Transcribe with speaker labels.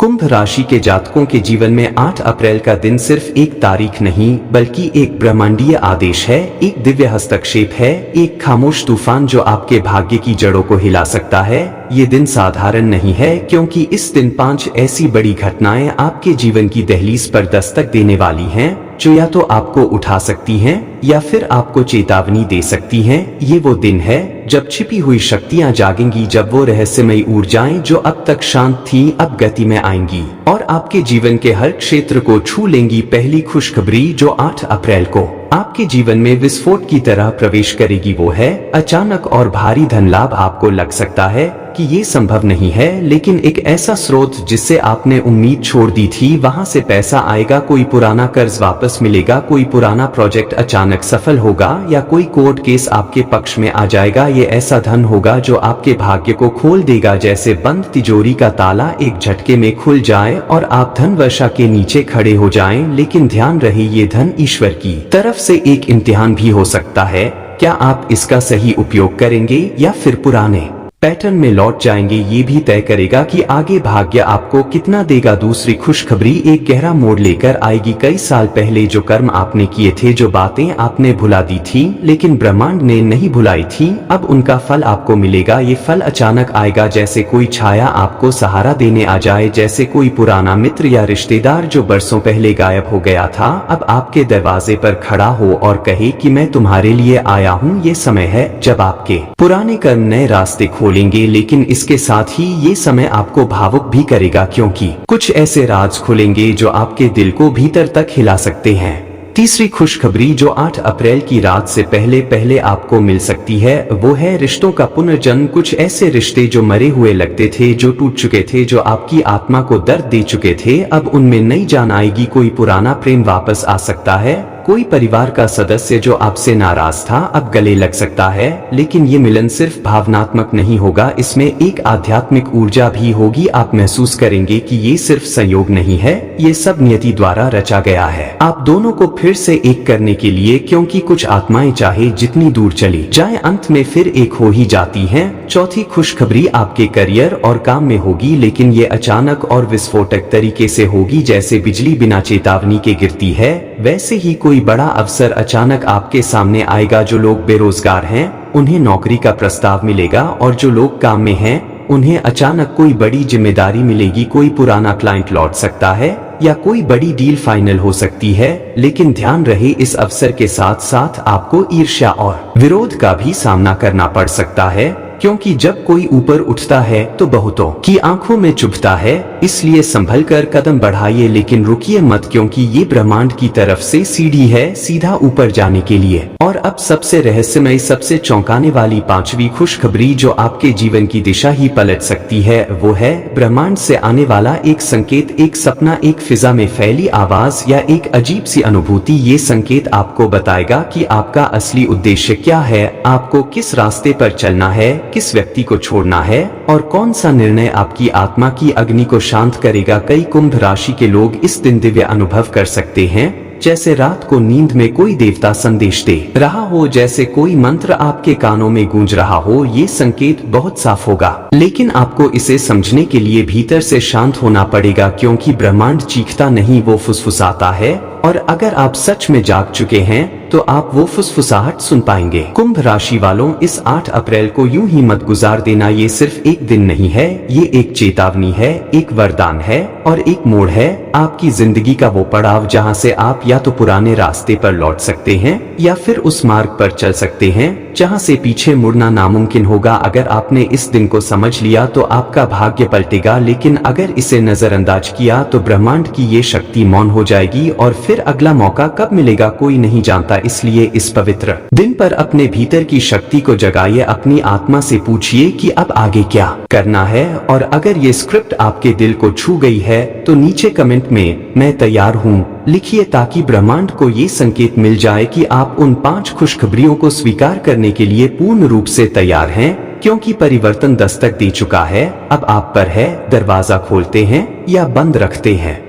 Speaker 1: कुंभ राशि के जातकों के जीवन में 8 अप्रैल का दिन सिर्फ एक तारीख नहीं बल्कि एक ब्रह्मांडीय आदेश है, एक दिव्य हस्तक्षेप है, एक खामोश तूफान जो आपके भाग्य की जड़ों को हिला सकता है। ये दिन साधारण नहीं है क्योंकि इस दिन 5 ऐसी बड़ी घटनाएं आपके जीवन की दहलीज पर दस्तक देने वाली हैं जो या तो आपको उठा सकती हैं या फिर आपको चेतावनी दे सकती हैं। ये वो दिन है जब छिपी हुई शक्तियां जागेंगी, जब वो रहस्यमयी ऊर्जाएं जो अब तक शांत थीं अब गति में आएंगी और आपके जीवन के हर क्षेत्र को छू लेंगी। पहली खुशखबरी जो 8 अप्रैल को आपके जीवन में विस्फोट की तरह प्रवेश करेगी वो है अचानक और भारी धन लाभ। आपको लग सकता है कि ये संभव नहीं है, लेकिन एक ऐसा स्रोत जिससे आपने उम्मीद छोड़ दी थी वहां से पैसा आएगा। कोई पुराना कर्ज वापस मिलेगा, कोई पुराना प्रोजेक्ट अचानक सफल होगा या कोई कोर्ट केस आपके पक्ष में आ जाएगा। ये ऐसा धन होगा जो आपके भाग्य को खोल देगा, जैसे बंद तिजोरी का ताला एक झटके में खुल जाए और आप धन वर्षा के नीचे खड़े हो जाएं। लेकिन ध्यान रहे, ये धन ईश्वर की तरफ से एक इम्तिहान भी हो सकता है। क्या आप इसका सही उपयोग करेंगे या फिर पुराने पैटर्न में लौट जाएंगे, ये भी तय करेगा कि आगे भाग्य आपको कितना देगा। दूसरी खुशखबरी एक गहरा मोड़ लेकर आएगी। कई साल पहले जो कर्म आपने किए थे, जो बातें आपने भुला दी थी लेकिन ब्रह्मांड ने नहीं भुलाई थी, अब उनका फल आपको मिलेगा। ये फल अचानक आएगा, जैसे कोई छाया आपको सहारा देने आ जाए, जैसे कोई पुराना मित्र या रिश्तेदार जो बरसों पहले गायब हो गया था अब आपके दरवाजे पर खड़ा हो और कहे कि मैं तुम्हारे लिए आया हूँ। ये समय है जब आपके पुराने कर्म नए रास्ते खोलेंगे, लेकिन इसके साथ ही ये समय आपको भावुक भी करेगा क्योंकि कुछ ऐसे राज खुलेंगे जो आपके दिल को भीतर तक हिला सकते हैं। तीसरी खुशखबरी जो 8 अप्रैल की रात से पहले पहले आपको मिल सकती है वो है रिश्तों का पुनर्जन्म। कुछ ऐसे रिश्ते जो मरे हुए लगते थे, जो टूट चुके थे, जो आपकी आत्मा को दर्द दे चुके थे, अब उनमें नई जान आएगी। कोई पुराना प्रेम वापस आ सकता है, कोई परिवार का सदस्य जो आपसे नाराज था अब गले लग सकता है। लेकिन ये मिलन सिर्फ भावनात्मक नहीं होगा, इसमें एक आध्यात्मिक ऊर्जा भी होगी। आप महसूस करेंगे कि ये सिर्फ संयोग नहीं है, ये सब नियति द्वारा रचा गया है आप दोनों को फिर से एक करने के लिए, क्योंकि कुछ आत्माएं चाहे जितनी दूर चली जाए अंत में फिर एक हो ही जाती हैं। चौथी खुशखबरी आपके करियर और काम में होगी, लेकिन ये अचानक और विस्फोटक तरीके से होगी। जैसे बिजली बिना चेतावनी के गिरती है, वैसे ही कोई बड़ा अवसर अचानक आपके सामने आएगा। जो लोग बेरोजगार हैं उन्हें नौकरी का प्रस्ताव मिलेगा और जो लोग काम में हैं उन्हें अचानक कोई बड़ी जिम्मेदारी मिलेगी। कोई पुराना क्लाइंट लौट सकता है या कोई बड़ी डील फाइनल हो सकती है। लेकिन ध्यान रहे, इस अवसर के साथ साथ आपको ईर्ष्या और विरोध का भी सामना करना पड़ सकता है, क्योंकि जब कोई ऊपर उठता है तो बहुतों की आंखों में चुभता है। इसलिए संभल कर कदम बढ़ाइए, लेकिन रुकिए मत, क्योंकि ये ब्रह्मांड की तरफ से सीढ़ी है सीधा ऊपर जाने के लिए। और अब सबसे रहस्यमय, सबसे चौंकाने वाली 5वीं खुशखबरी जो आपके जीवन की दिशा ही पलट सकती है वो है ब्रह्मांड से आने वाला एक संकेत, एक सपना, एक फिजा में फैली आवाज या एक अजीब सी अनुभूति। ये संकेत आपको बताएगा कि आपका असली उद्देश्य क्या है, आपको किस रास्ते पर चलना है, किस व्यक्ति को छोड़ना है और कौन सा निर्णय आपकी आत्मा की अग्नि को शांत करेगा। कई कुंभ राशि के लोग इस दिन दिव्य अनुभव कर सकते हैं, जैसे रात को नींद में कोई देवता संदेश दे रहा हो, जैसे कोई मंत्र आपके कानों में गूंज रहा हो। ये संकेत बहुत साफ होगा, लेकिन आपको इसे समझने के लिए भीतर से शांत होना पड़ेगा, क्योंकि ब्रह्मांड चीखता नहीं, वो फुसफुसाता है। और अगर आप सच में जाग चुके हैं तो आप वो फुसफुसाहट सुन पाएंगे। कुंभ राशि वालों, इस 8 अप्रैल को यूं ही मत गुजार देना। ये सिर्फ एक दिन नहीं है, ये एक चेतावनी है, एक वरदान है और एक मोड़ है आपकी जिंदगी का, वो पड़ाव जहां से आप या तो पुराने रास्ते पर लौट सकते हैं या फिर उस मार्ग पर चल सकते हैं जहां से पीछे मुड़ना नामुमकिन होगा। अगर आपने इस दिन को समझ लिया तो आपका भाग्य पलटेगा, लेकिन अगर इसे नजरअंदाज किया तो ब्रह्मांड की ये शक्ति मौन हो जाएगी और फिर अगला मौका कब मिलेगा कोई नहीं जानता। इसलिए इस पवित्र दिन पर अपने भीतर की शक्ति को जगाइए, अपनी आत्मा से पूछिए कि अब आगे क्या करना है। और अगर ये स्क्रिप्ट आपके दिल को छू गई है तो नीचे कमेंट में मैं तैयार हूँ लिखिए, ताकि ब्रह्मांड को ये संकेत मिल जाए कि आप उन 5 खुशखबरियों को स्वीकार करने के लिए पूर्ण रूप से तैयार हैं, क्योंकि परिवर्तन दस्तक दे चुका है। अब आप पर है, दरवाजा खोलते हैं या बंद रखते हैं।